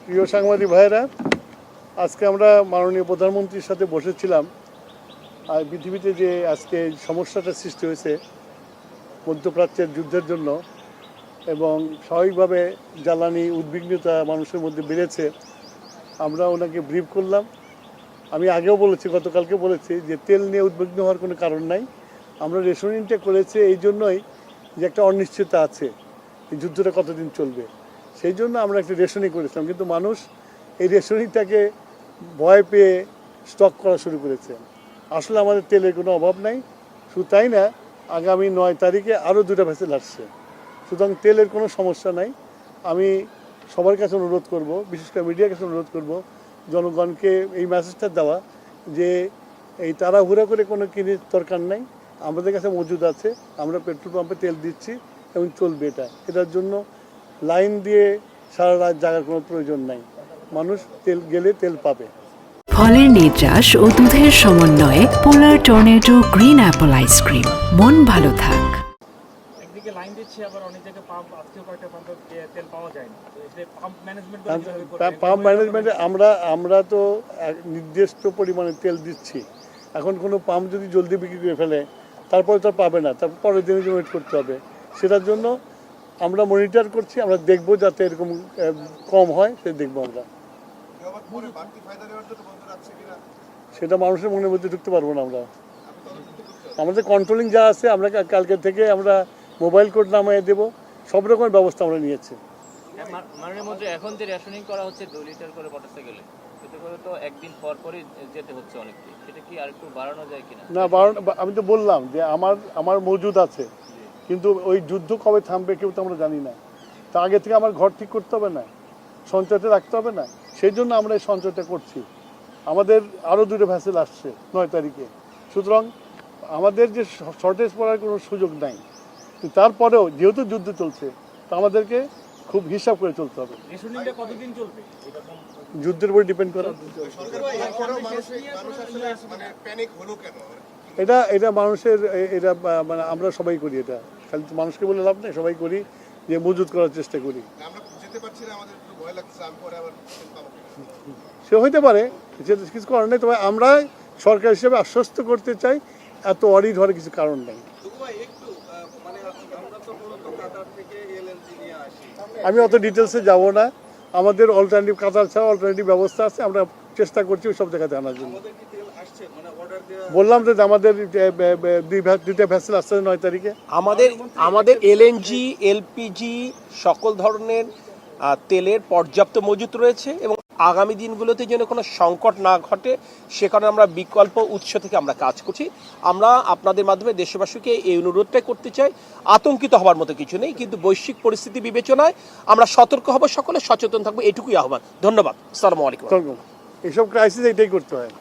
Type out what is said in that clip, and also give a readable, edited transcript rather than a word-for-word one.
প্রিয় সাংবাদিক ভাইয়েরা, আজকে আমরা মাননীয় প্রধানমন্ত্রীর সাথে বসেছিলাম। আর পৃথিবীতে যে আজকে সমস্যাটা সৃষ্টি হয়েছে মধ্যপ্রাচ্যের যুদ্ধের জন্য এবং স্বাভাবিকভাবে জ্বালানি উদ্বিগ্নতা মানুষের মধ্যে বেড়েছে, আমরা ওনাকে ব্রিফ করলাম। আমি আগেও বলেছি, গতকালকে বলেছি যে তেল নিয়ে উদ্বিগ্ন হওয়ার কোনো কারণ নাই। আমরা রেশনিংটা করেছি এই জন্যই যে একটা অনিশ্চয়তা আছে, এই যুদ্ধটা কতদিন চলবে, সেই জন্য আমরা একটা রেশনিং করেছিলাম। কিন্তু মানুষ এই রেশনিংটাকে ভয় পেয়ে স্টক করা শুরু করেছে। আসলে আমাদের তেলের কোনো অভাব নাই। শুধু তাই না, আগামী 9 তারিখে আরও 2টা ভেসেল আসছে। সুতরাং তেলের কোনো সমস্যা নাই। আমি সবার কাছে অনুরোধ করব, বিশেষ করে মিডিয়ার কাছে অনুরোধ করব, জনগণকে এই মেসেজটা দেওয়া যে এই তাড়াহুড়া করে কোনো কিনে দরকার নাই। আমাদের কাছে মজুদ আছে, আমরা পেট্রোল পাম্পে তেল দিচ্ছি এবং চলবে। এটার জন্য লাইন দিয়ে সারা রাত জাগার কোনো প্রয়োজন নাই। মানুষ তেল গেলে তেল পাবে। ফলের নির্যাস ও দুধের সমন্বয়ে পোলার টর্নেডো গ্রিন অ্যাপল আইসক্রিম। মন ভালো থাক। একদিকে লাইন দিচ্ছে, আবার অনেক জায়গায় পাম্প, আজকেও কয়েকটা পাম্পে তেল পাওয়া যায় না। পাম্প ম্যানেজমেন্টে আমরা তো নির্দিষ্ট পরিমাণে তেল দিচ্ছি। এখন কোনো পাম্প যদি জলদি বিক্রি করে ফেলে, তারপরে তো পাবে না, তারপর পরের দিনের জন্য ওয়েট করতে হবে। সেটার জন্য আমরা মনিটর করছি, আমরা দেখব যাতে এরকম কম হয়, সেটা দেখবো আমরা। সেটা মানুষের মনের মধ্যে ঢুকতে পারবো না আমরা। আমাদের কন্ট্রোলিং যা আছে, আমরা কালকে থেকে আমরা মোবাইল কোড নামিয়ে দেবো, সব রকমের ব্যবস্থা আমরা নিয়েছি। মাননীয় মন্ত্রী, এখন যে রেশনিং করা হচ্ছে 2 লিটার করে মোটরসাইকেলে, সেটা করে তো একদিন পর পরই যেতে হচ্ছে অনেককে, সেটা কি আর একটু বাড়ানো যায় কিনা? না, আমি তো বললাম যে আমার মজুদ আছে, কিন্তু ওই যুদ্ধ কবে থামবে কেউ তো আমরা জানি না। তা আগে থেকে আমার ঘর ঠিক করতে হবে না, সঞ্চয়টা রাখতে হবে না? সেই জন্য আমরা এই সঞ্চয়টা করছি। আমাদের আরও 2টা ভেসেল আসছে 9 তারিখে। সুতরাং আমাদের যে শর্টেজ পড়ার কোনো সুযোগ নাই। তারপরেও যেহেতু যুদ্ধ চলছে, তা আমাদেরকে খুব হিসাব করে চলতে হবে। রেশনিংটা কতদিন চলবে? যুদ্ধের উপর ডিপেন্ড করে। এটা মানুষের, এটা মানে আমরা সবাই করি। এটা খালি মানুষকে বলে লাভ নেই, সবাই করি, যে মজুত করার চেষ্টা করি। সে হইতে পারে, সেটা কিছু করার নেই। তবে আমরা সরকার হিসেবে আশ্বস্ত করতে চাই, এত অডিট হওয়ার কিছু কারণ নেই। আমি অত ডিটেলসে যাব না। আমাদের অল্টারনেটিভ, কাতার ছাড়া অল্টারনেটিভ ব্যবস্থা আছে, আমরা চেষ্টা করছি সব জায়গাতে আনার জন্য। বললাম যে আমাদের 2টা ভেসেল আসছে 9 তারিখে। আমাদের এলএনজি, এলপিজি সকল ধরনের তেলের পর্যাপ্ত মজুত রয়েছে এবং আগামী দিনগুলোতে যেন কোনো সংকট না ঘটে সে কারণে আমরা বিকল্প উৎস থেকে আমরা কাজ করছি। আমরা আপনাদের মাধ্যমে দেশবাসীকে এই অনুরোধটাই করতে চাই, আতঙ্কিত হওয়ার মতো কিছু নেই, কিন্তু বৈশ্বিক পরিস্থিতি বিবেচনায় আমরা সতর্ক হব, সকলে সচেতন থাকবো, এটুকুই আহ্বান। ধন্যবাদ। আসসালামু আলাইকুম। এইসব ক্রাইসিস এটাই করতে হয়।